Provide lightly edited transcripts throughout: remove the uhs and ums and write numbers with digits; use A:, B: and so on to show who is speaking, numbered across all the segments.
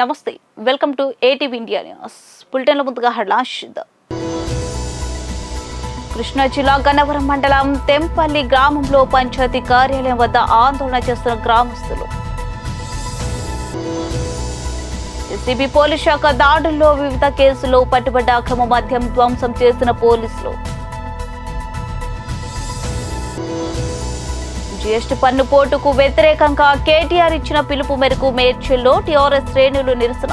A: నమస్తే welcome to ETV India news బులెటిన్ల ముందుగా హెడ్లైన్స్ చూద్దాం. కృష్ణా జిల్లా గన్నవరం మండలం తెంపల్లి గ్రామంలో పంచాయతీ కార్యాలయం వద్ద ఆందోళన చేస్తున్న గ్రామస్తులు. ఏసీబీ పోలీస్ శాఖ దాడుల్లో వివిధ కేసుల్లో పట్టుబడ్డ అక్రమ మద్యం ధ్వంసం చేసిన పోలీసులు. జీఎస్టీ పన్ను పోటుకు వ్యతిరేకంగా కేటీఆర్ ఇచ్చిన పిలుపు మేరకు మేడ్చల్లో టీఆర్ఎస్ శ్రేణులు నిరసన.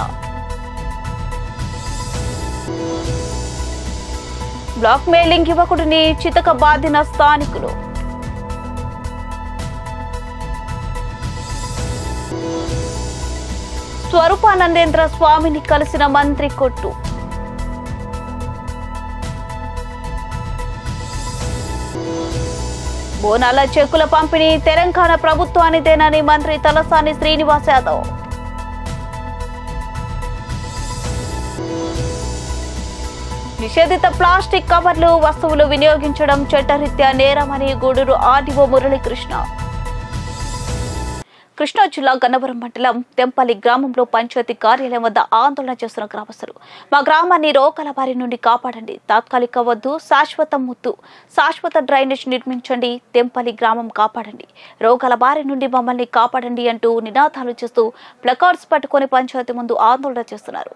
A: బ్లాక్ మెయిలింగ్ యువకుడిని చితక బాధిన స్థానికులు. స్వరూపానందేంద్ర స్వామిని కలిసిన మంత్రి కొట్టు. బోనాల చెక్కుల పంపిణీ తెలంగాణ ప్రభుత్వానిదేనని మంత్రి తలసాని శ్రీనివాస్ యాదవ్. నిషేధిత ప్లాస్టిక్ కవర్లు వస్తువులు వినియోగించడం చట్టరీత్యా నేరమని గూడూరు ఆర్డీఓ మురళీకృష్ణ. కృష్ణా జిల్లా గన్నవరం మండలం తెంపల్లి గ్రామంలో పంచాయతీ కార్యాలయం వద్ద ఆందోళన చేస్తున్న గ్రామస్తులు. మా గ్రామాన్ని రోగాల బారి నుండి కాపాడండి, తాత్కాలిక వద్దు శాశ్వతం ముద్దు, శాశ్వత డ్రైనేజ్ నిర్మించండి, తెంపల్లి గ్రామం కాపాడండి, రోగాల బారి నుండి మమ్మల్ని కాపాడండి అంటూ నినాదాలు చేస్తూ ప్లకార్డ్స్ పట్టుకొని పంచాయతీ ముందు ఆందోళన చేస్తున్నారు.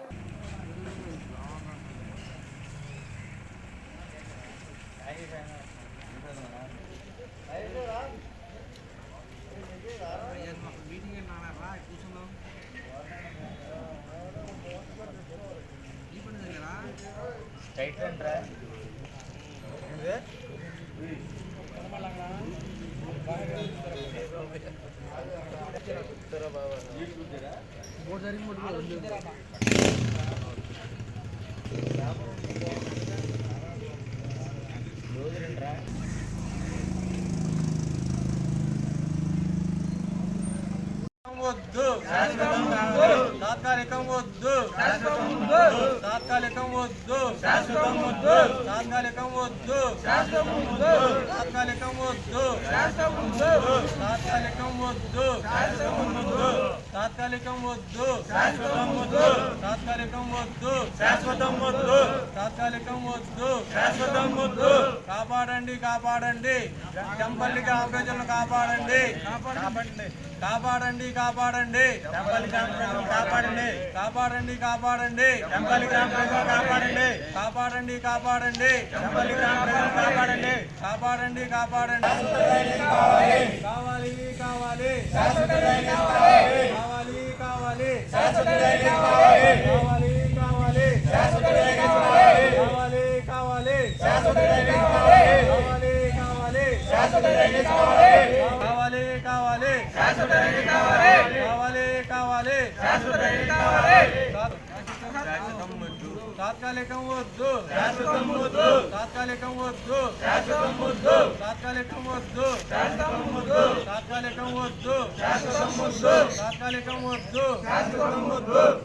B: తాత్కాలికం వద్దు, తాత్కాలికం వద్దు, తాత్కాలికం వద్దు, తాత్కాలికం వద్దు, తాత్కాలికం వద్దు, తాత్కాలికం వద్దు, తాత్కాలికం వద్దు, తాత్కాలికం వద్దు, శాశ్వతం వద్దు, తాత్కాలికం వద్దు, శాశ్వతం వద్దు. కాపాడండి, కాపాడండి, తెంపల్లి గ్రామ ప్రజలను కాపాడండి, కాపాడండి, కాపాడండి, తెంపల్లి గ్రామ ప్రజలను కాపాడండి, కాపాడండి, కాపాడండి, తెంపల్లి గ్రామ ప్రజలను కాపాడండి, కాపాడండి, కాపాడండి, తెంపల్లి గ్రామ ప్రజలను కాపాడండి, కాపాడండి, కాపాడండి. కావాలి, కావాలి, కావాలి, కావాలి, కావాలి, కావాలి, కావాలి, కావాలి, కావాలి, తాత్కాలికం వద్దు, తాత్కాలికం వద్దు, తాత్కాలికం వద్దు, తాత్కాలికం వద్దు, తాత్కాలికం వద్దు, తాత్కాలికం వద్దు,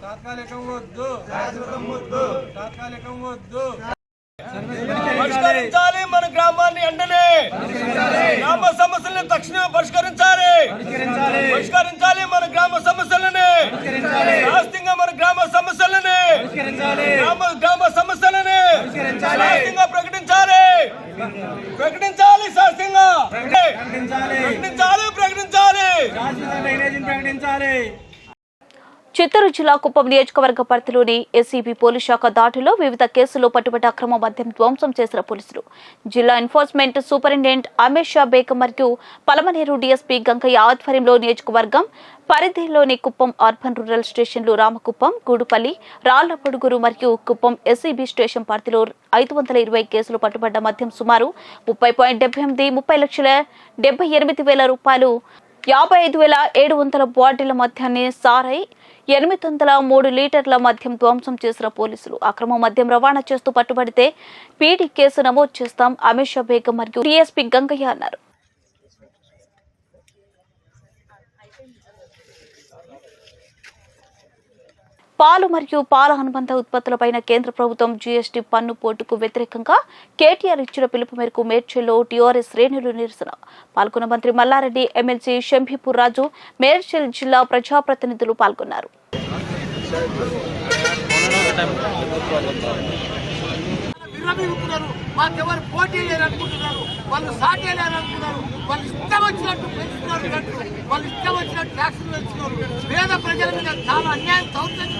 B: తాత్కాలికం వద్దు, తాత్కాలికం వద్దు. పరిష్కరించాలి మన గ్రామాన్ని వెంటనే, గ్రామ సమస్యలను తక్షణమే పరిష్కరించాలి, పరిష్కరించాలి మన గ్రామ సమస్యలని, శాస్త్రంగా మన గ్రామ సమస్యలని, గ్రామ సమస్యలని శాస్త్రంగా ప్రకటించాలి, ప్రకటించాలి, శాస్త్రంగా ప్రకటించాలి, ప్రకటించాలి.
A: చిత్తూరు జిల్లా కుప్పం నియోజకవర్గ పరిధిలోని ఏసీబీ పోలీస్ శాఖ దాడిలో వివిధ కేసుల్లో పట్టుబడ్డ అక్రమ మద్యం ధ్వంసం చేసిన పోలీసులు. జిల్లా ఎన్ఫోర్స్మెంట్ సూపరింటెండెంట్ అమేష్ షా బేగం మరియు పలమనేరు డీఎస్పీ గంగయ్య ఆధ్వర్యంలో నియోజకవర్గం పరిధిలోని కుప్పం అర్బన్ రూరల్ స్టేషన్లు రామకుప్పం, గూడుపల్లి, రాళ్లపొడుగురు మరియు కుప్పం ఎస్సీబీ స్టేషన్ పరిధిలో 520 కేసులు పట్టుబడ్డ మద్యం సుమారు 30.78 30,78,000 రూపాయలు, 55,700 బాటిళ్ల మద్యాన్ని సారై 803 లీటర్ల మద్యం ధ్వంసం చేసిన పోలీసులు. అక్రమ మద్యం రవాణా చేస్తూ పట్టుబడితే పీడీ కేసు నమోదు చేస్తాం అమేష్ షా బేగం మరియు డీఎస్పీ గంగయ్య అన్నారు. పాలు మరియు పాల అనుబంధ ఉత్పత్తులపైన కేంద్ర ప్రభుత్వం జీఎస్టీ పన్ను పోటుకు వ్యతిరేకంగా కేటీఆర్ ఇచ్చిన పిలుపు మేరకు మేడ్చల్లో టీఆర్ఎస్ శ్రేణులు నిరసన. పాల్గొన్న మంత్రి మల్లారెడ్డి, ఎమ్మెల్సీ షంభీపూర్ రాజు, మేడ్చల్ జిల్లా ప్రజాప్రతినిధులు పాల్గొన్నారు.
C: విర్రవీగుతున్నారు. మాకెవరు పోటీ లేరనుకుంటున్నారు, వాళ్ళు సాటే లేరనుకున్నారు, వాళ్ళు ఇష్టం వచ్చినట్టు పెంచుతున్నారు రేట్లు, వాళ్ళు ఇష్టం వచ్చినట్టు ట్యాక్సులు పెంచుతున్నారు. పేద ప్రజల మీద చాలా అన్యాయం అవుతుంది.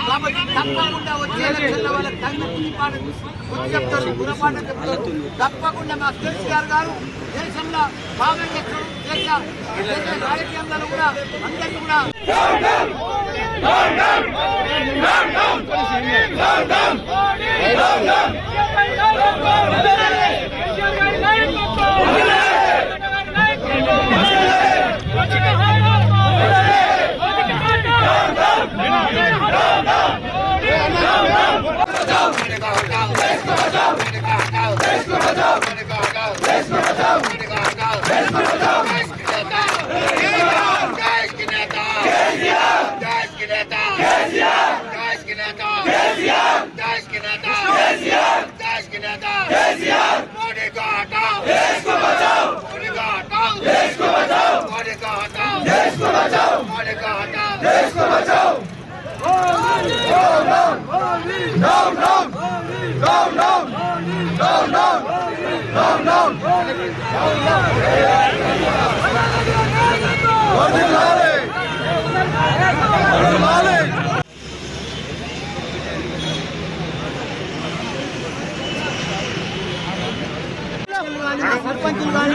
C: కాబట్టి తప్పకుండా వచ్చే ఎలక్షన్ల వాళ్ళ తగిన గుణపాఠం చెప్తారు, గుణపాఠం చెప్తారు. తప్పకుండా మా కేసీఆర్ గారు దేశంలో బాగా చేస్తారు. దేశ రాజకీయంలో కూడా అందరికీ కూడా సర్పంచులు కానీ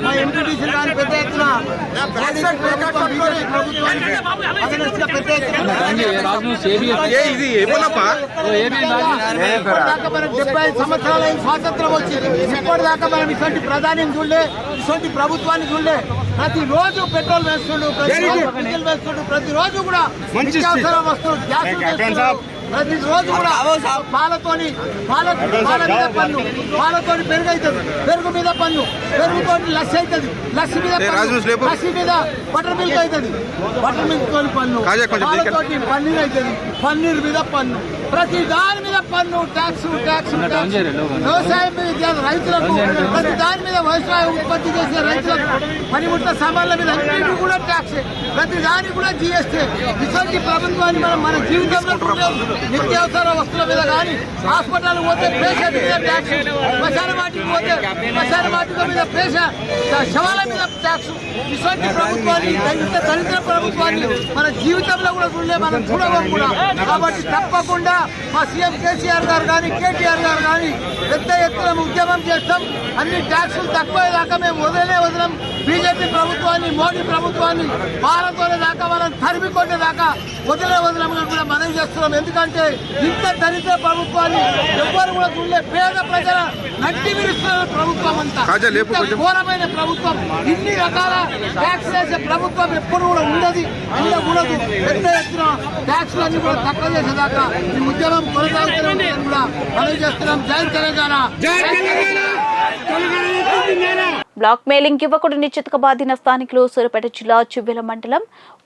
C: మా ఎంపీటీసీలు కానీ పెద్ద ఎత్తున పెద్ద ఎత్తున 75 సంవత్సరాల స్వాతంత్రం వచ్చింది. ఇప్పటిదాకా మనం ఇటువంటి ప్రధాని చూడలే, ఇటువంటి ప్రభుత్వాన్ని చూడలే. ప్రతిరోజు పెట్రోల్ వేస్తుండు, డీజిల్ వేస్తుండు, ప్రతిరోజు కూడా నిత్యావసర వస్తువులు గ్యాస్ ప్రతిరోజు కూడా పాలతోని పాల మీద పన్ను, పాలతోని పెరుగు అవుతుంది, పెరుగు మీద పన్ను, పెరుగుతోని లస్సి అవుతుంది, లస్సి మీద లస్సి మీద బటర్ మిల్క్ అవుతుంది, బటర్ మిల్క్ తోని పన్ను, పాలతోటి పన్నీర్ అవుతుంది, పన్నీర్ మీద పన్ను, ప్రతి దాని మీద పన్ను, ట్యాక్స్ ట్యాక్స్ వ్యవసాయం మీద రైతులకు, ప్రతి దాని మీద వ్యవసాయ ఉత్పత్తి చేసే రైతులకు, పనిముట్ల సామాన్ల మీద అన్నింటినీ కూడా ట్యాక్స్, ప్రతి దానికి కూడా జీఎస్టీ. ఇటువంటి ప్రభుత్వాన్ని మనం మన జీవితంలో నిత్యావసర వస్తువుల మీద కానీ, హాస్పిటల్ పోతే పేషెంట్ మీద ట్యాక్స్, శ్మశాన వాటికి పోతే శ్మశాన వాటిక మీద శవాల మీద ట్యాక్స్. ఇటువంటి ప్రభుత్వాన్ని, దళిత ప్రభుత్వాన్ని మన జీవితంలో కూడా చూడలే, మనం చూడవం కూడా. కాబట్టి తప్పకుండా మా సీఎం కేసీఆర్ గారు కానీ, కేటీఆర్ గారు కానీ పెద్ద ఎత్తున ఉద్యమం చేస్తాం. అన్ని ట్యాక్సులు తక్కువ దాకా మేము వదలం. బీజేపీ ప్రభుత్వాన్ని, మోడీ ప్రభుత్వాన్ని పాలతోనే దాకా వాళ్ళని తరిమి కొట్టే దాకా వదలం కూడా మనం చేస్తున్నాం. ఎందుకంటే ఇంత దళిత ప్రభుత్వాన్ని ఎవ్వరు కూడా చూడలే. పేద ప్రజల నట్టి విరుస్తున్న ప్రభుత్వం అంతా, ఘోరమైన ప్రభుత్వం. ఇన్ని రకాల ట్యాక్స్ వేసే ప్రభుత్వం ఎప్పుడు కూడా ఉండదు. పెద్ద ఎత్తున ట్యాక్స్లు అన్ని కూడా తక్కువ చేసేదాకా ఈ ఉద్యమం కొనసాగుతూనే కూడా మనం చేస్తున్నాం. జై తెలంగాణ.
A: బ్లాక్ మెయిలింగ్ యువకుడిని చితకబాదిన స్థానికులు సూర్యాపేట జిల్లా చివ్వెల మండలం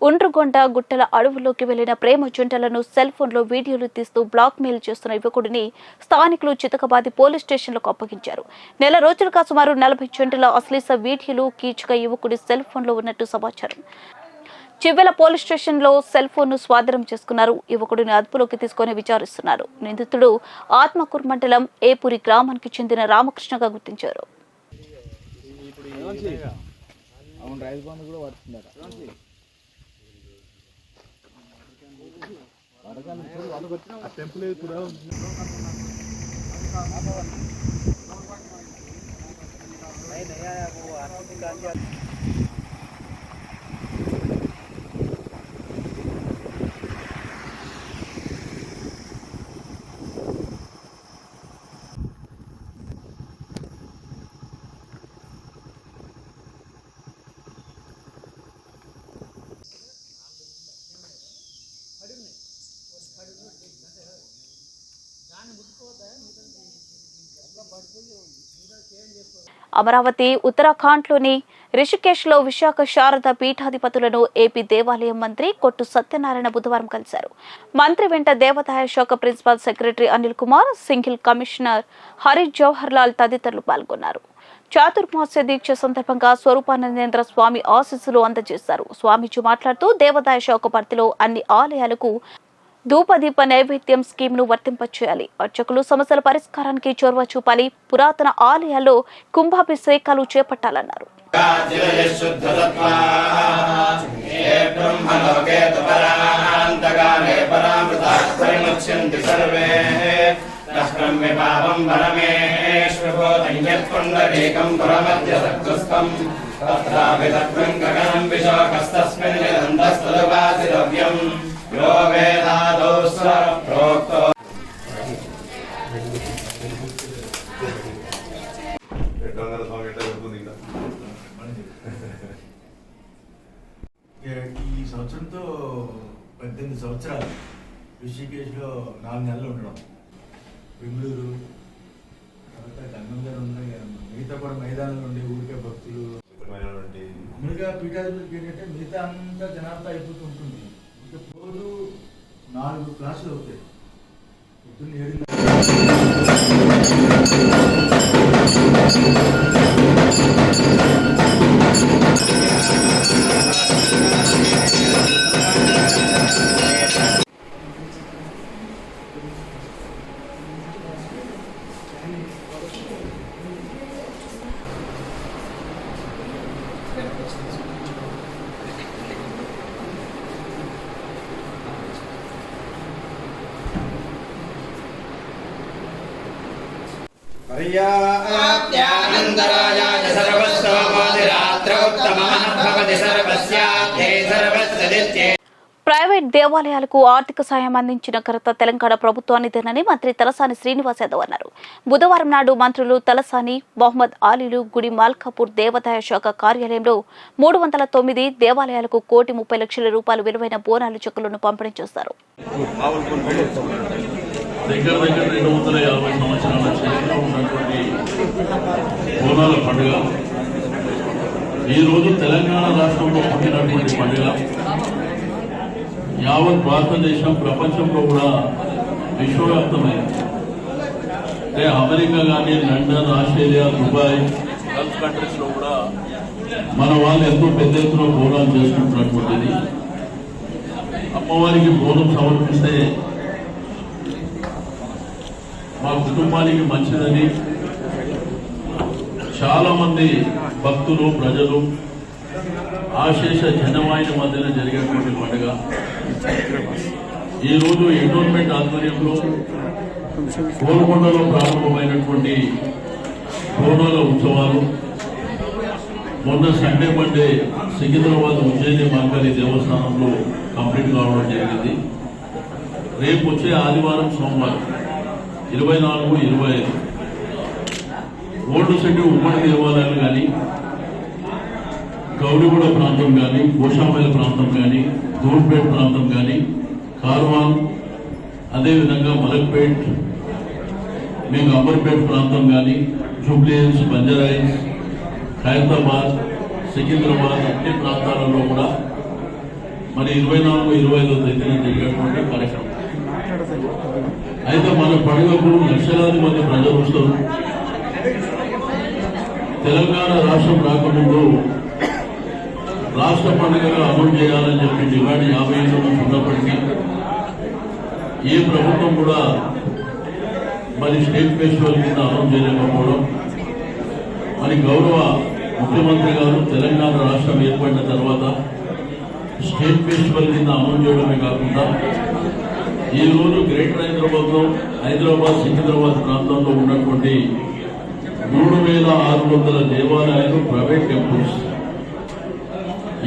A: ఉండ్రుగొండ గుట్టల అడవుల్లోకి వెళ్లిన ప్రేమ జంటలను సెల్ ఫోన్లో వీడియోలు తీస్తూ బ్లాక్ మెయిల్ చేస్తున్న యువకుడిని స్థానికులు చితకబాది పోలీస్ స్టేషన్లకు అప్పగించారు. నెల రోజులుగా సుమారు 40 జంటల అశ్లీల వీడియోలు కీచుగా యువకుడి సెల్ ఫోన్లో ఉన్నట్టు సమాచారం. చివ్వెల పోలీస్ స్టేషన్లో సెల్ ఫోన్ ను స్వాధీనం చేసుకున్నారు. యువకుడిని అదుపులోకి తీసుకుని విచారిస్తున్నారు. నిందితుడు ఆత్మకూరు మండలం ఏపూరి గ్రామానికి చెందిన రామకృష్ణగా గుర్తించారు. అమరావతి ఉత్తరాఖండ్లోని రిషికేశ్లో విశాఖ శారద పీఠాధిపతులను ఏపీ దేవాలయం మంత్రి కొట్టు సత్యనారాయణ బుధవారం కలిశారు. మంత్రి వెంట దేవాదాయ శాఖ principal secretary Anil Kumar, single commissioner Hari Jawahar Lal తదితరులు పాల్గొన్నారు. చాతుర్మాస్య దీక్ష సందర్భంగా స్వరూపానందేంద్ర స్వామి ఆశీస్సులు అందజేశారు. స్వామీజీ మాట్లాడుతూ దేవాదాయ శాఖ పరిధిలో అన్ని ఆలయాలకు ధూపదీప నైవేద్యం స్కీమ్ ను వర్తింపచేయాలి. అర్చకులు సమస్యల పరిష్కారానికి చొరవ చూపాలి. పురాతన ఆలయాల్లో కుంభాభిషేకాలు చేపట్టాలన్నారు.
D: ఈ సంవత్సరంతో 18 సంవత్సరాలు ఋషికేశ్లో 4 నెలలు ఉండడం, బెంగళూరు తర్వాత గంగంగారు ఉన్నాయి కదా, మిగతా కూడా మైదానంలో ఉండే ఊరికే భక్తులు మామూలుగా పీఠాధిపతికి ఏంటంటే మిగతా అంతా జనాభా అయిపోతూ ఉంటుంది. ఇంకా రోజు 4 క్లాసులు అవుతాయి. పొద్దున్న
E: ఆనందరాయాయ సర్వస్వమాదిరాత్రౌత్తమః భవతి సర్వస్యార్థే సర్వస్యదిత్యే.
A: ప్రైవేట్ దేవాలయాలకు ఆర్థిక సాయం అందించిన ఘనత తెలంగాణ ప్రభుత్వానిదేనని మంత్రి తలసాని శ్రీనివాస్ యాదవ్ అన్నారు. బుధవారం నాడు మంత్రులు తలసాని, మహమ్మద్ ఆలీలు గుడి మాల్కాపూర్ దేవాదాయ శాఖ కార్యాలయంలో 309 దేవాలయాలకు ₹1,30,00,000 విలువైన బోనాలు చెక్కులను పంపిణీ చేశారు.
F: దగ్గర 250 సంవత్సరాల చరిత్ర ఉన్నటువంటి బోనాల పండుగ ఈ రోజు తెలంగాణ రాష్ట్రంలో పుట్టినటువంటి పండుగ యావత్ భారతదేశం ప్రపంచంలో కూడా విశ్వవ్యాప్తమైంది. అంటే అమెరికా కానీ, London, Australia, Dubai, Gulf countries లో కూడా మన వాళ్ళు ఎంతో పెద్ద ఎత్తున బోనాలు చేసుకుంటున్నటువంటిది. అమ్మవారికి బోనం సమర్పిస్తే మా కుటుంబానికి మంచిదని చాలా మంది భక్తులు, ప్రజలు, ఆశేష జనవాహిని మధ్యన జరిగేటువంటి పండుగ ఈరోజు ఎండోన్మెంట్ ఆధ్వర్యంలో గోల్కొండలో ప్రారంభమైనటువంటి బోనాల ఉత్సవాలు మొన్న సండే మండే సికింద్రాబాద్ ఉజ్జయిని మహంకాళి దేవస్థానంలో కంప్లీట్ కావడం జరిగింది. రేపు వచ్చే ఆదివారం, సోమవారం 24, 25 ఓల్డ్ సిటీ ఉమ్మడి దేవాలయాలు కానీ, గౌరీగూడ ప్రాంతం కానీ, కోశామైల ప్రాంతం కానీ, దూర్పేట ప్రాంతం కానీ, కార్వాన్, అదేవిధంగా మలక్పేట్, మీకు అంబర్పేట ప్రాంతం కానీ, జూబ్లీహిల్స్, బంజారాహిల్స్, ఖైరతాబాద్, సికింద్రాబాద్ అన్ని ప్రాంతాలలో కూడా మరి 24, 25 తేదీన జరిగేటువంటి కార్యక్రమం. అయితే మన పండుగకు లక్షలాది మంది ప్రజలు వస్తారు. తెలంగాణ రాష్ట్రం రాకముందు రాష్ట్ర పండుగగా అమలు చేయాలని చెప్పి డిమాండ్ 50 ఏళ్ళ నుంచి ఉన్నప్పటికీ ఏ ప్రభుత్వం కూడా మరి స్టేట్ ఫెస్టివల్ కింద అమలు చేయలేకపోవడం, మరి గౌరవ ముఖ్యమంత్రి గారు తెలంగాణ రాష్ట్రం ఏర్పడిన తర్వాత స్టేట్ ఫెస్టివల్ కింద అమలు చేయడమే కాకుండా ఈ రోజు గ్రేటర్ హైదరాబాద్, సికింద్రాబాద్ ప్రాంతంలో ఉన్నటువంటి 3,600 దేవాలయాలు ప్రైవేట్ టెంపుల్స్.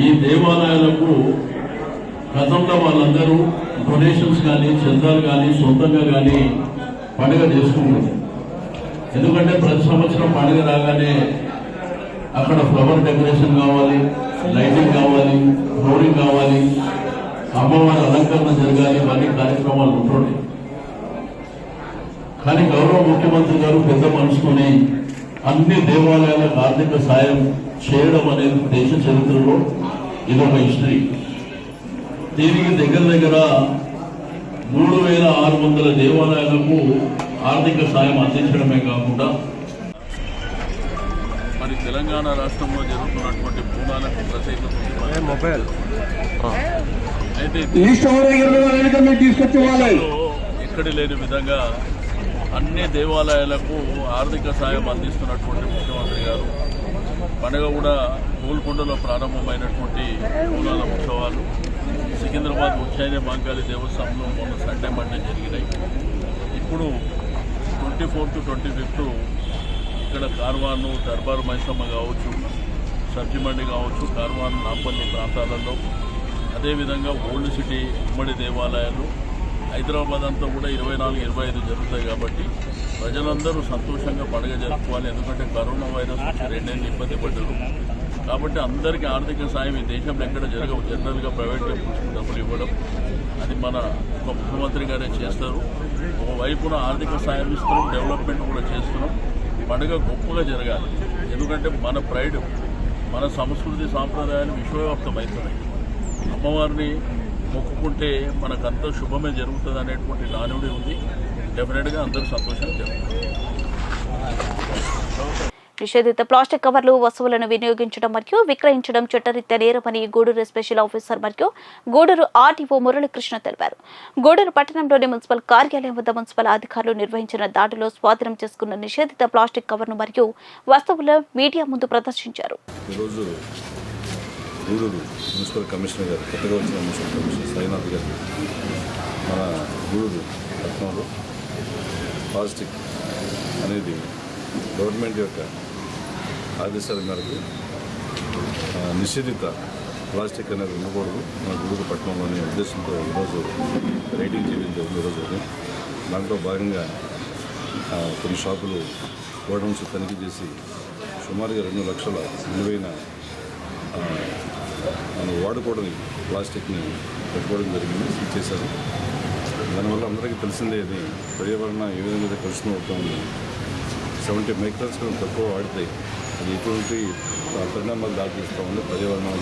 F: ఈ దేవాలయాలకు గతంలో వాళ్ళందరూ డొనేషన్స్ కానీ, చందాలు కానీ, సొంతంగా కానీ పండుగ చేసుకుంటారు. ఎందుకంటే ప్రతి సంవత్సరం పండుగ రాగానే అక్కడ ఫ్లవర్ డెకరేషన్ కావాలి, లైటింగ్ కావాలి, ఫ్లోరింగ్ కావాలి, అమ్మవారి అలంకరణ జరగాలి, ఇవన్నీ కార్యక్రమాలు ఉంటుండే. కానీ గౌరవ ముఖ్యమంత్రి గారు పెద్ద మనసుకొని అన్ని దేవాలయాలకు ఆర్థిక సాయం చేయడం అనేది దేశ చరిత్రలో ఇదొక హిస్టరీ. దీనికి దగ్గర 3,600 దేవాలయాలకు ఆర్థిక సాయం అందించడమే కాకుండా తెలంగాణ రాష్ట్రంలో జరుగుతున్నటువంటి బోనాలకు ప్రత్యేకత అయితే ఎక్కడ లేని విధంగా అన్ని దేవాలయాలకు ఆర్థిక సాయం అందిస్తున్నటువంటి ముఖ్యమంత్రి గారు పండుగ కూడా గోల్కొండలో ప్రారంభమైనటువంటి బోనాల ఉత్సవాలు సికింద్రాబాద్ ఉజ్జయిని మహంకాళి దేవస్థానంలో మొన్న సండే మండే జరిగినాయి. ఇప్పుడు 24th 25th ఇక్కడ కార్వాను దర్బార్ మైసమ్మ కావచ్చు, సబ్జిమండి కావచ్చు, కార్వాన్ నాంపల్లి ప్రాంతాలలో, అదేవిధంగా ఓల్డ్ సిటీ ఉమ్మడి దేవాలయాలు హైదరాబాద్ అంతా కూడా 24-25 జరుగుతాయి. కాబట్టి ప్రజలందరూ సంతోషంగా పండుగ జరుపుకోవాలి. ఎందుకంటే కరోనా వైరస్ వచ్చి 2 నెలలు ఇబ్బంది పడ్డారు. కాబట్టి అందరికీ ఆర్థిక సాయం ఈ దేశంలో ఎక్కడ జరగవు. జనరల్గా ప్రైవేట్ టెంపుల్స్కి డబ్బులు ఇవ్వడం అది మన ఒక ముఖ్యమంత్రి గారే చేస్తారు. ఒకవైపున ఆర్థిక సాయం ఇస్తున్నాం, డెవలప్మెంట్ కూడా చేస్తున్నాం. పండుగ గొప్పగా జరగాలి. ఎందుకంటే మన ప్రైడ్, మన సంస్కృతి సాంప్రదాయాలు విశ్వవ్యాప్తమవుతున్నాయి. అమ్మవారిని మొక్కుకుంటే మనకంతా శుభమే జరుగుతుంది అనేటువంటి నానుడి ఉంది. డెఫినెట్గా అందరూ సంతోషంగా జరుగుతుంది.
A: నిషేధిత ప్లాస్టిక్ కవర్లు వస్తువులను వినియోగించడం మరియు విక్రయించడం చట్టరీత్యా నేరమని గూడూరు స్పెషల్ ఆఫీసర్ మరియు గూడూరు ఆర్టీఓ మురళీకృష్ణ తెలిపారు. గూడూరు పట్టణంలోని మున్సిపల్ కార్యాలయం వద్ద మున్సిపల్ అధికారులు నిర్వహించిన దాడిలో స్వాధీనం చేసుకున్న నిషేధిత ప్లాస్టిక్ కవర్ను మరియు వస్తువులను మీడియా ముందు ప్రదర్శించారు.
G: ఈరోజు గూడూరు మున్సిపల్ కమిషనర్ గారు, కొత్తగా వచ్చిన మున్సిపల్ కమిషనర్ సాయినాథ్ గారు మన గూడూరు పట్టణంలో ప్లాస్టిక్ అనేది గవర్నమెంట్ యొక్క ఆదేశాల మేరకు నిషేధిత ప్లాస్టిక్ అనేది ఉండకూడదు మన గూడూరు పట్టణంలోని ఉద్దేశంతో ఈరోజు రైడింగ్ చేయడం జరిగింది. ఈరోజు దాంట్లో భాగంగా కొన్ని షాపులు గోడౌన్స్ తనిఖీ చేసి సుమారుగా 2 లక్షల విలువైన మనం వాడుకోవడానికి ప్లాస్టిక్ని పెట్టుకోవడం జరిగింది, సీజ్ చేశారు. దానివల్ల అందరికీ తెలిసిందే ఇది పర్యావరణ ఏ విధంగా కలుషితం అవుతుంది. 70 మైక్రాన్స్ కన్నా తక్కువ వాడితే అది ఎటువంటి పరిణామాలు దాటిస్తూ ఉంది పర్యావరణాలు.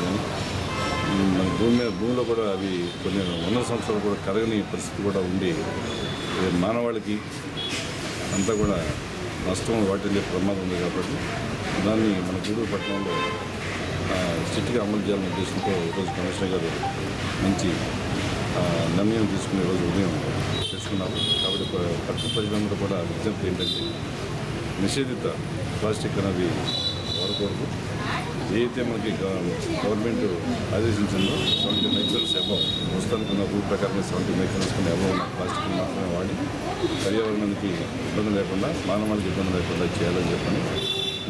G: కానీ మన భూమిలో కూడా అవి కొన్ని 100 సంవత్సరాలు కూడా కరగని పరిస్థితి కూడా ఉండి మానవాళికి అంతా కూడా నష్టం వాటిల్లే ప్రమాదం ఉంది. కాబట్టి దాన్ని మన గూడూరు పట్టణంలో స్ట్రిక్ట్గా అమలు చేయాలనే ఉద్దేశంతో ఈరోజు కమిషనర్ గారు మంచి నిర్ణయం తీసుకుని ఈరోజు ఉదయం చేసుకున్నారు. కాబట్టి పట్టణ ప్రజలందరూ కూడా విజ్ఞప్తి ఏంటంటే నిషేధిత ప్లాస్టిక్ అనేది వాడకూడదు. ఏదైతే మనకి గవర్నమెంట్ ఆదేశించిందో 70 మైక్రాన్స్ అబౌవ్, ప్రస్తుతానికి ఉన్న రూల్ ప్రకారం 70 మైక్రాన్స్ కన్నా అబౌవ్ ఉన్న ప్లాస్టిక్ మాత్రమే వాడి పర్యావరణానికి ఇబ్బంది లేకుండా, మానవాళికి ఇబ్బంది లేకుండా చేయాలని చెప్పని,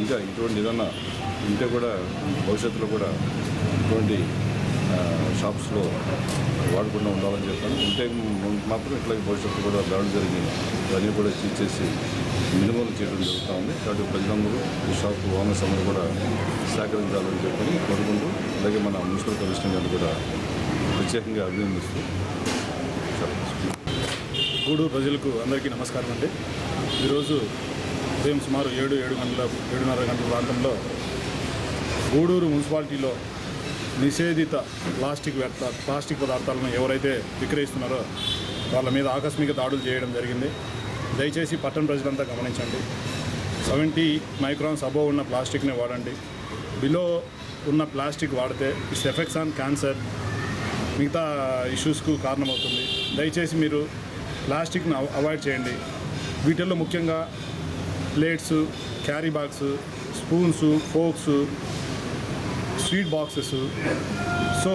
G: ఇంకా ఇటువంటి ఏదన్నా ఉంటే కూడా భవిష్యత్తులో కూడా ఇటువంటి షాప్స్లో వాడకుండా ఉండాలని చెప్పాను. ఉంటే మాత్రం ఇట్లాగే భవిష్యత్తు కూడా దాడులు జరిగి ఇవన్నీ కూడా సీజ్ చేసి నిర్మూలన చేయడం జరుగుతూ ఉంది. కాబట్టి ప్రజలందరూ ఈ షాప్ ఓనర్స్ అందరూ కూడా సహకరించాలని చెప్పని కోరుకుంటూ, అలాగే మన మున్సిపల్ కమిషనర్ గారిని కూడా ప్రత్యేకంగా అభినందిస్తూ
H: గూడూరు ప్రజలకు అందరికీ నమస్కారం అండి. ఈరోజు ఉదయం సుమారు 7:30 గంటల ప్రాంతంలో గూడూరు మున్సిపాలిటీలో నిషేధిత ప్లాస్టిక్ పదార్థాలను ఎవరైతే విక్రయిస్తున్నారో వాళ్ళ మీద ఆకస్మిక దాడులు చేయడం జరిగింది. దయచేసి పట్టణ ప్రజలంతా గమనించండి. 70 మైక్రాన్స్ అబోవ్ ఉన్న ప్లాస్టిక్ని వాడండి. బిలో ఉన్న ప్లాస్టిక్ వాడితే ఇట్స్ ఎఫెక్ట్స్ ఆన్ క్యాన్సర్, మిగతా ఇష్యూస్కు కారణమవుతుంది. దయచేసి మీరు ప్లాస్టిక్ని అవాయిడ్ చేయండి. వీటిల్లో ముఖ్యంగా plates, carry bags, spoons, forks, sweet boxes, so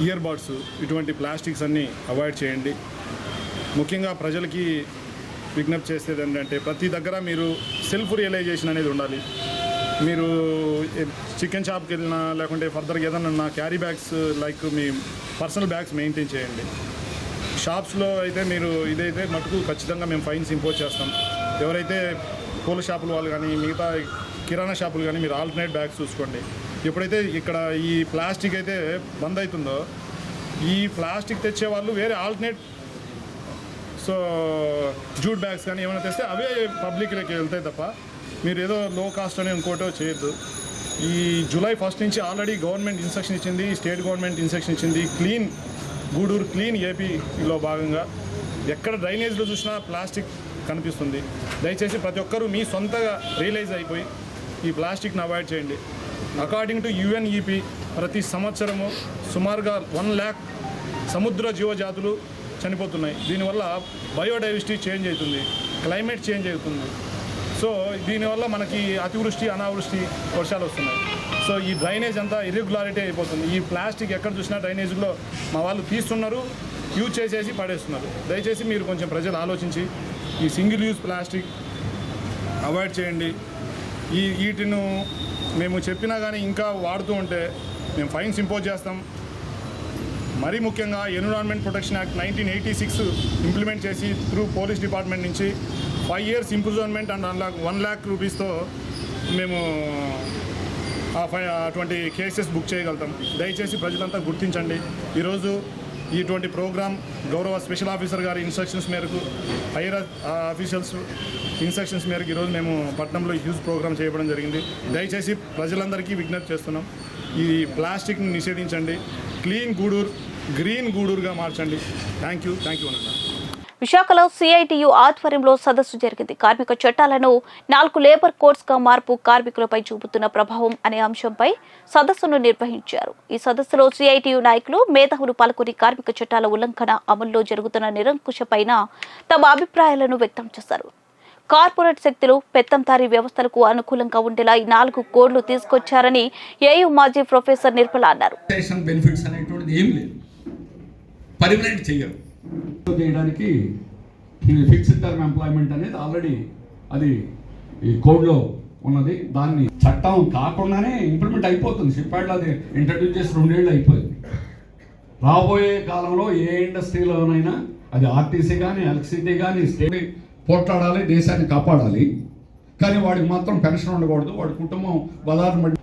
H: ear buds, ఇటువంటి ప్లాస్టిక్స్ అన్నీ అవాయిడ్ చేయండి. ముఖ్యంగా ప్రజలకి విజ్ఞప్తి చేసేది ఏంటంటే ప్రతి దగ్గర మీరు సెల్ఫ్ రియలైజేషన్ అనేది ఉండాలి. మీరు చికెన్ షాప్కి వెళ్ళినా లేకుంటే ఫర్దర్గా ఏదన్నా క్యారీ బ్యాగ్స్ లైక్ మీ పర్సనల్ బ్యాగ్స్ మెయింటైన్ చేయండి. షాప్స్లో అయితే మీరు ఇదైతే మటుకు ఖచ్చితంగా మేము ఫైన్స్ ఇంపోజ్ చేస్తాం. ఎవరైతే పూల షాపుల వాళ్ళు కానీ మిగతా కిరాణా షాపులు కానీ మీరు ఆల్టర్నేట్ బ్యాగ్స్ చూసుకోండి. ఎప్పుడైతే ఇక్కడ ఈ ప్లాస్టిక్ అయితే బంద్ అవుతుందో ఈ ప్లాస్టిక్ తెచ్చే వాళ్ళు వేరే ఆల్టర్నేట్ జూట్ బ్యాగ్స్ కానీ ఏమైనా తెస్తే అవే పబ్లిక్లోకి వెళ్తాయి తప్ప మీరు ఏదో లో కాస్ట్ అని ఇంకోటో చేయొద్దు. ఈ July 1 నుంచి ఆల్రెడీ గవర్నమెంట్ ఇన్స్ట్రక్షన్ ఇచ్చింది, స్టేట్ గవర్నమెంట్ ఇన్స్ట్రక్షన్ ఇచ్చింది. గూడూరు క్లీన్ ఏపీలో భాగంగా ఎక్కడ డ్రైనేజ్లో చూసినా ప్లాస్టిక్ కనిపిస్తుంది. దయచేసి ప్రతి ఒక్కరూ మీ సొంతగా రియలైజ్ అయిపోయి ఈ ప్లాస్టిక్ని అవాయిడ్ చేయండి. అకార్డింగ్ టు UNEP ప్రతి సంవత్సరము సుమారుగా 1 lakh సముద్ర జీవజాతులు చనిపోతున్నాయి. దీనివల్ల బయోడైవర్సిటీ చేంజ్ అవుతుంది, క్లైమేట్ చేంజ్ అవుతుంది. సో దీనివల్ల మనకి అతివృష్టి అనావృష్టి వర్షాలు వస్తున్నాయి. సో ఈ డ్రైనేజ్ అంతా ఇర్రెగ్యులారిటీ అయిపోతుంది. ఈ ప్లాస్టిక్ ఎక్కడ చూసినా డ్రైనేజ్లో మా వాళ్ళు తీస్తున్నారు, యూజ్ చేసేసి పడేస్తున్నారు. దయచేసి మీరు కొంచెం ప్రజలు ఆలోచించి ఈ సింగిల్ యూజ్ ప్లాస్టిక్ అవాయిడ్ చేయండి. వీటిని మేము చెప్పినా కానీ ఇంకా వాడుతూ ఉంటే మేము ఫైన్స్ ఇంపోజ్ చేస్తాం. మరీ ముఖ్యంగా ఎన్విరాన్మెంట్ ప్రొటెక్షన్ యాక్ట్ 1986 ఇంప్లిమెంట్ చేసి త్రూ పోలీస్ డిపార్ట్మెంట్ నుంచి 5 years ఇంప్రిజన్మెంట్ అండ్ 1 lakh రూపీస్తో మేము అటువంటి కేసెస్ బుక్ చేయగలుగుతాం. దయచేసి ప్రజలంతా గుర్తించండి. ఈరోజు ఇటువంటి ప్రోగ్రామ్ గౌరవ స్పెషల్ ఆఫీసర్ గారి ఇన్స్ట్రక్షన్స్ మేరకు, హైయర్ ఆఫీషియల్స్ ఇన్స్ట్రక్షన్స్ మేరకు ఈరోజు మేము పట్టణంలో హ్యూజ్ ప్రోగ్రామ్ చేయడం జరిగింది. దయచేసి ప్రజలందరికీ విజ్ఞప్తి చేస్తున్నాం, ఈ ప్లాస్టిక్ని నిషేధించండి. క్లీన్ గూడూరు గ్రీన్ గూడూరుగా మార్చండి. థ్యాంక్ యూ అన్న.
A: విశాఖలో CITU ఆధ్వర్యంలో సదస్సు జరిగింది. కార్మిక చట్టాలను 4 లేబర్ కోడ్స్గా మార్పు కార్మికులపై చూపుతున్న ప్రభావం అనే అంశంపై సదస్సును నిర్వహించారు. ఈ సదస్సులో CITU నాయకులు, మేధావులు పాల్గొని కార్మిక చట్టాల ఉల్లంఘన, అమల్లో జరుగుతున్న నిరంకుశపైన తమ అభిప్రాయాలను వ్యక్తం చేశారు. కార్పొరేట్ శక్తులు పెత్తందారీ వ్యవస్థలకు అనుకూలంగా ఉండేలా ఈ 4 కోడ్లు తీసుకొచ్చారని AU మాజీ ప్రొఫెసర్ నిర్మల అన్నారు.
I: బెనిఫిట్స్ అనేటువంటిది ఏం లేదు, పర్మనెంట్ చేయరు. చేయడానికి ఫిక్స్డ్ టర్మ్ ఎంప్లాయ్మెంట్ అనేది ఆల్రెడీ అది ఈ కోడ్లో ఉన్నది. దాన్ని చట్టం కాకుండానే ఇంప్లిమెంట్ అయిపోతుంది. షిప్యార్డ్లో అది ఇంట్రడ్యూస్ చేసి 2 ఏళ్ళు అయిపోయింది. రాబోయే కాలంలో ఏ ఇండస్ట్రీలోనైనా అది ఆర్టీసీ కానీ, ఎలక్ట్రిసిటీ కానీ, స్టేట్ పోట్లాడాలి, దేశాన్ని కాపాడాలి. కానీ వాడికి మాత్రం పెన్షన్ ఉండకూడదు. వాడి కుటుంబం బదారు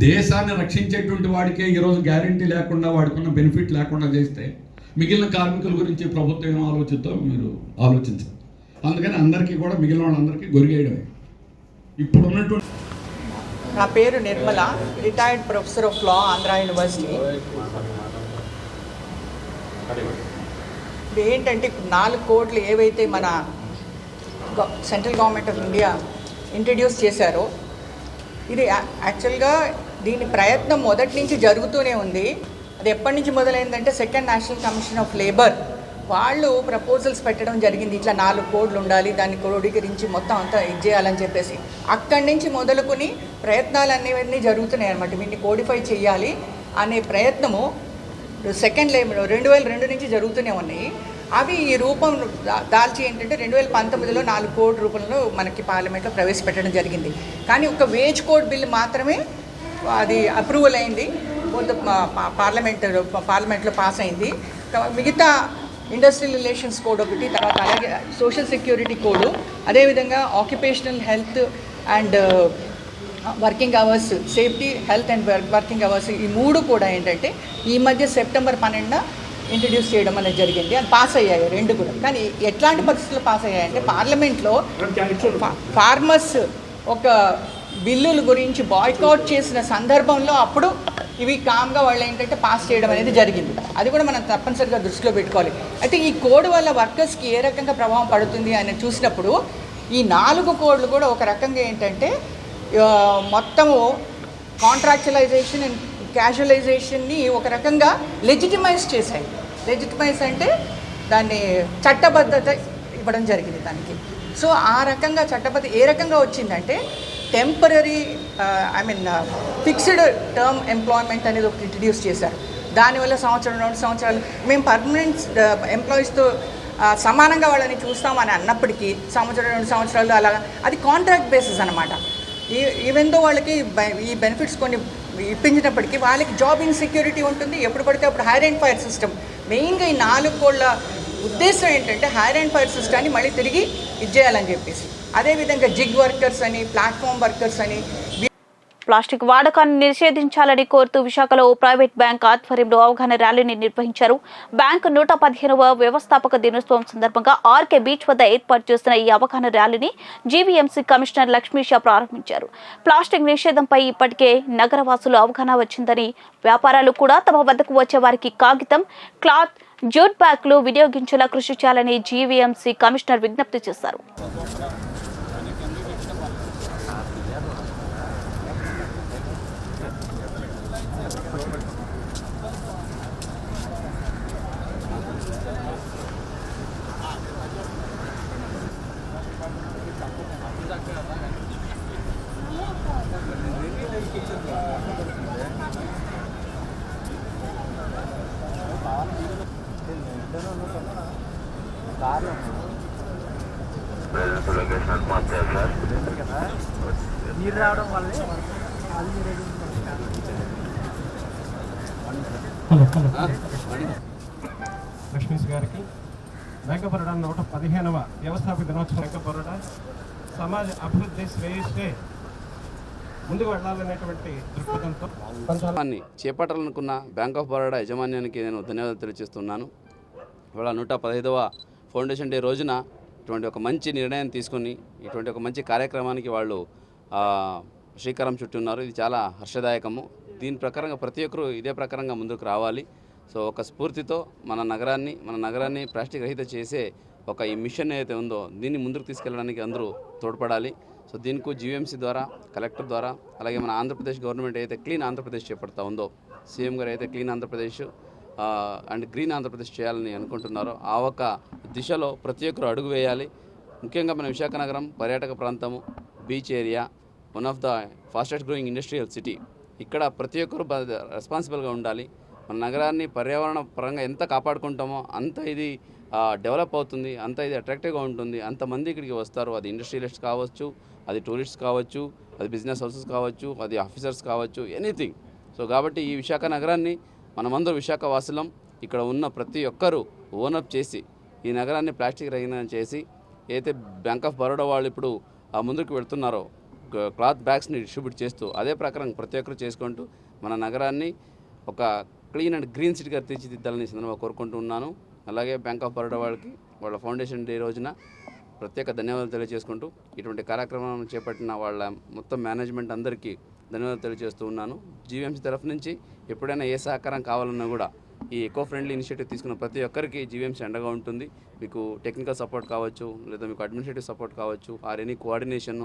I: దేశాన్ని రక్షించేటువంటి వాడికే ఈరోజు గ్యారంటీ లేకుండా, వాడికి ఉన్న బెనిఫిట్ లేకుండా చేస్తే మిగిలిన కార్మికుల గురించి ప్రభుత్వం ఏం ఆలోచిద్దో మీరు ఆలోచించాలి. అందుకని అందరికీ కూడా మిగిలిన వాళ్ళందరికీ గొరిగేయడమే ఇప్పుడు ఉన్నటువంటి.
J: నా పేరు Nirmala, retired professor of law, Andhra university. ఇప్పుడు ఏంటంటే 4 కోడ్లు ఏవైతే మన central government of India introduce చేశారో, ఇది యాక్చువల్గా దీని ప్రయత్నం మొదటి నుంచి జరుగుతూనే ఉంది. అది ఎప్పటి నుంచి మొదలైందంటే second national commission of labour వాళ్ళు ప్రపోజల్స్ పెట్టడం జరిగింది. ఇట్లా 4 కోడ్లు ఉండాలి, దాన్ని క్రోడీకరించి మొత్తం అంతా చేయాలని చెప్పేసి అక్కడి నుంచి మొదలుకొని ప్రయత్నాలు అనేవన్నీ జరుగుతున్నాయి అన్నమాట. వీటిని కోడిఫై చేయాలి అనే ప్రయత్నము సెకండ్ లేబర్ 2002 నుంచి జరుగుతూనే ఉన్నాయి. అవి ఈ రూపం దాల్చి ఏంటంటే 2019లో 4 కోడ్ రూపంలో మనకి పార్లమెంట్లో ప్రవేశపెట్టడం జరిగింది. కానీ ఒక వేజ్ కోడ్ బిల్ మాత్రమే అది అప్రూవల్ అయింది, పార్లమెంట్లో పాస్ అయింది. మిగతా ఇండస్ట్రియల్ రిలేషన్స్ కోడ్ ఒకటి, తర్వాత అలాగే సోషల్ సెక్యూరిటీ కోడ్, అదేవిధంగా occupational health and working hours, safety, health and working hours, ఈ 3 కూడా ఏంటంటే ఈ మధ్య సెప్టెంబర్ 12న ఇంట్రడ్యూస్ చేయడం అనేది జరిగింది. అది పాస్ అయ్యాయి 2 కూడా. కానీ ఎట్లాంటి పరిస్థితుల్లో పాస్ అయ్యాయంటే పార్లమెంట్లో ఫార్మర్స్ ఒక బిల్లుల గురించి బాయ్కాట్ చేసిన సందర్భంలో అప్పుడు ఇవి కామ్గా వాళ్ళు ఏంటంటే పాస్ చేయడం అనేది జరిగింది. అది కూడా మనం తప్పనిసరిగా దృష్టిలో పెట్టుకోవాలి. అయితే ఈ కోడ్ వల్ల వర్కర్స్కి ఏ రకంగా ప్రభావం పడుతుంది అని చూసినప్పుడు ఈ 4 కోడ్లు కూడా ఒక రకంగా ఏంటంటే మొత్తము కాంట్రాక్చువలైజేషన్ అండ్ క్యాజువలైజేషన్ని ఒక రకంగా లెజిటిమైజ్ చేశాయి. లెజిటిమైజ్ అంటే దాన్ని చట్టబద్ధత ఇవ్వడం జరిగింది దానికి. సో ఆ రకంగా చట్టబద్ధ ఏ రకంగా వచ్చిందంటే టెంపరీ ఫిక్స్డ్ టర్మ్ ఎంప్లాయ్మెంట్ అనేది ఒకటి ఇంట్రడ్యూస్ చేశారు. దానివల్ల 2 సంవత్సరాలు మేము పర్మనెంట్ ఎంప్లాయీస్తో సమానంగా వాళ్ళని చూస్తామని అన్నప్పటికీ 2 సంవత్సరాలు అలా అది కాంట్రాక్ట్ బేసిస్ అనమాట. ఈవెన్ దో వాళ్ళకి ఈ బెనిఫిట్స్ కొన్ని ఇప్పించినప్పటికీ వాళ్ళకి జాబ్ ఇన్సెక్యూరిటీ ఉంటుంది. ఎప్పుడు పడితే అప్పుడు హైర్ అండ్ ఫైర్ సిస్టమ్, మెయిన్గా ఈ 4 కోడ్ల ఉద్దేశం ఏంటంటే హైర్ అండ్ ఫైర్ సిస్టాన్ని మళ్ళీ తిరిగి ఇచ్చేయాలని చెప్పేసి, అదేవిధంగా జిగ్ వర్కర్స్ అని, ప్లాట్ఫామ్ వర్కర్స్ అని.
A: ప్లాస్టిక్ వాడకాన్ని నిషేధించాలని కోరుతూ విశాఖలో ప్రైవేట్ బ్యాంక్ ఆధ్వర్యంలో అవగాహన ర్యాలీని నిర్వహించారు. బ్యాంకు 115వ వ్యవస్థాపక దినోత్సవం సందర్భంగా ఆర్కే బీచ్ వద్ద ఏర్పాటు చేసిన ఈ అవగాహన ర్యాలీని జీవీఎంసీ కమిషనర్ లక్ష్మీషా ప్రారంభించారు. ప్లాస్టిక్ నిషేధంపై ఇప్పటికే నగరవాసులు అవగాహన వచ్చిందని, వ్యాపారాలు కూడా తమ వద్దకు వచ్చే వారికి కాగితం, క్లాత్, జూట్ బ్యాగ్లు వినియోగించేలా కృషి చేయాలని జీవీఎంసీ కమిషనర్ విజ్ఞప్తి చేశారు.
B: నీరు రావడం వల్లే లక్ష్మీస్ గారికి బ్యాంక్ ఆఫ్ బరోడా 115వ వ్యవస్థాపక దినోత్సవం. బ్యాంక్ ఆఫ్ బరోడా సమాజ అభివృద్ధి శ్రేయస్సే ముందుకు వెళ్ళాలనేటువంటి దృక్పథంతో
K: చేపట్టాలనుకున్న బ్యాంక్ ఆఫ్ బరోడా యాజమాన్యానికి నేను ధన్యవాదాలు తెలియజేస్తున్నాను. ఇవాళ 115వ ఫౌండేషన్ డే రోజున ఇటువంటి ఒక మంచి నిర్ణయం తీసుకొని ఇటువంటి ఒక మంచి కార్యక్రమానికి వాళ్ళు శ్రీకారం చుట్టున్నారు. ఇది చాలా హర్షదాయకము. దీని ప్రకారంగా ప్రతి ఒక్కరూ ఇదే ప్రకారంగా ముందుకు రావాలి. సో ఒక స్ఫూర్తితో మన నగరాన్ని ప్లాస్టిక్ రహిత చేసే ఒక ఈ మిషన్ ఏదైతే ఉందో దీన్ని ముందుకు తీసుకెళ్ళడానికి అందరూ తోడ్పడాలి. సో దీనికి జీవీఎంసీ ద్వారా, కలెక్టర్ ద్వారా, అలాగే మన ఆంధ్రప్రదేశ్ గవర్నమెంట్ అయితే క్లీన్ ఆంధ్రప్రదేశ్ చేపడతా ఉందో, సీఎం గారు అయితే clean Andhra Pradesh and green Andhra Pradesh చేయాలని అనుకుంటున్నారో ఆ ఒక దిశలో ప్రతి ఒక్కరు అడుగు వేయాలి. ముఖ్యంగా మన విశాఖ నగరం పర్యాటక ప్రాంతము, beach area, one of the fastest growing industrial city. ఇక్కడ ప్రతి ఒక్కరు రెస్పాన్సిబుల్గా ఉండాలి. మన నగరాన్ని పర్యావరణ పరంగా ఎంత కాపాడుకుంటామో అంత ఇది డెవలప్ అవుతుంది, అంత ఇది అట్రాక్టివ్గా ఉంటుంది, అంతమంది ఇక్కడికి వస్తారు. అది ఇండస్ట్రియలిస్ట్ కావచ్చు, అది టూరిస్ట్స్ కావచ్చు, అది బిజినెస్ హౌసెస్ కావచ్చు, అది ఆఫీసర్స్ కావచ్చు, ఎనీథింగ్. సో కాబట్టి ఈ విశాఖ నగరాన్ని మనమందరూ విశాఖ వాసులం. ఇక్కడ ఉన్న ప్రతి ఒక్కరూ ఓనప్ చేసి ఈ నగరాన్ని ప్లాస్టిక్ రహితం చేసి అయితే బ్యాంక్ ఆఫ్ బరోడా వాళ్ళు ఇప్పుడు ముందుకు వెళ్తున్నారో క్లాత్ బ్యాగ్స్ని డిస్ట్రిబ్యూట్ చేస్తూ అదే ప్రకారం ప్రతి ఒక్కరు చేసుకుంటూ మన నగరాన్ని ఒక క్లీన్ అండ్ గ్రీన్ సిటీగా తీర్చిదిద్దాలని సందర్భంగా కోరుకుంటూ ఉన్నాను. అలాగే బ్యాంక్ ఆఫ్ బరోడా వాళ్ళకి వాళ్ళ ఫౌండేషన్ డే రోజున ప్రత్యేక ధన్యవాదాలు తెలియజేసుకుంటూ ఇటువంటి కార్యక్రమం చేపట్టిన వాళ్ళ మొత్తం మేనేజ్మెంట్ అందరికీ ధన్యవాదాలు తెలియజేస్తూ ఉన్నాను. జీవీఎంసీ తరఫు నుంచి ఎప్పుడైనా ఏ సహకారం కావాలన్నా కూడా ఈ ఎకో ఫ్రెండ్లీ ఇనిషియేటివ్ తీసుకున్న ప్రతి ఒక్కరికి జీవీఎంసీ అండగా ఉంటుంది. మీకు టెక్నికల్ సపోర్ట్ కావచ్చు, లేదా మీకు అడ్మినిస్ట్రేటివ్ సపోర్ట్ కావచ్చు, ఆర్ ఎనీ కోఆర్డినేషన్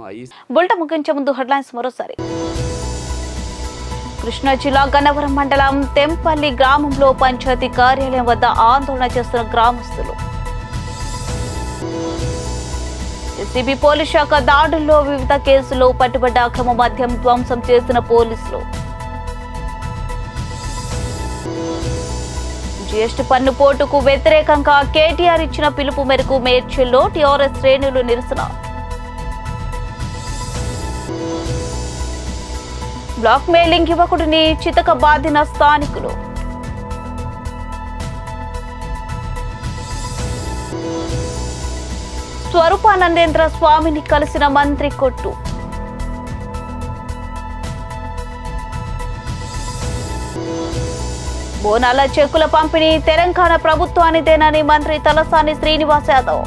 A: బులెటిన్ ముగించే ముందు హెడ్లైన్స్ మరోసారి. కృష్ణా జిల్లా గన్నవరం మండలం తెంపల్లి గ్రామంలో పంచాయతీ కార్యాలయం వద్ద ఆందోళన చేస్తున్న గ్రామస్తులు. ఎస్సీబీ పోలీస్ శాఖ దాడుల్లో వివిధ కేసుల్లో పట్టుబడ్డ అక్రమ మద్యం ధ్వంసం చేసిన పోలీసులు. జీఎస్టీ పన్ను పోటుకు వ్యతిరేకంగా కేటీఆర్ ఇచ్చిన పిలుపు మేరకు మేడ్చల్లో టీఆర్ఎస్ శ్రేణులు నిరసన. బ్లాక్ మెయిలింగ్ యువకుడిని చితక బాధిన స్థానికులు. స్వరూపానందేంద్ర స్వామిని కలిసిన మంత్రి కొట్టు. బోనాల చెక్కుల పంపిణీ తెలంగాణ ప్రభుత్వానిదేనని మంత్రి తలసాని శ్రీనివాస్ యాదవ్.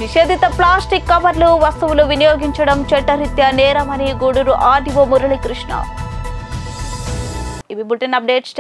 A: నిషేధిత ప్లాస్టిక్ కవర్లు వస్తువులు వినియోగించడం చట్టరీత్యా నేరమని గూడూరు ఆర్డీఓ మురళీకృష్ణ. ఇవి బులెటిన్ అప్డేట్స్.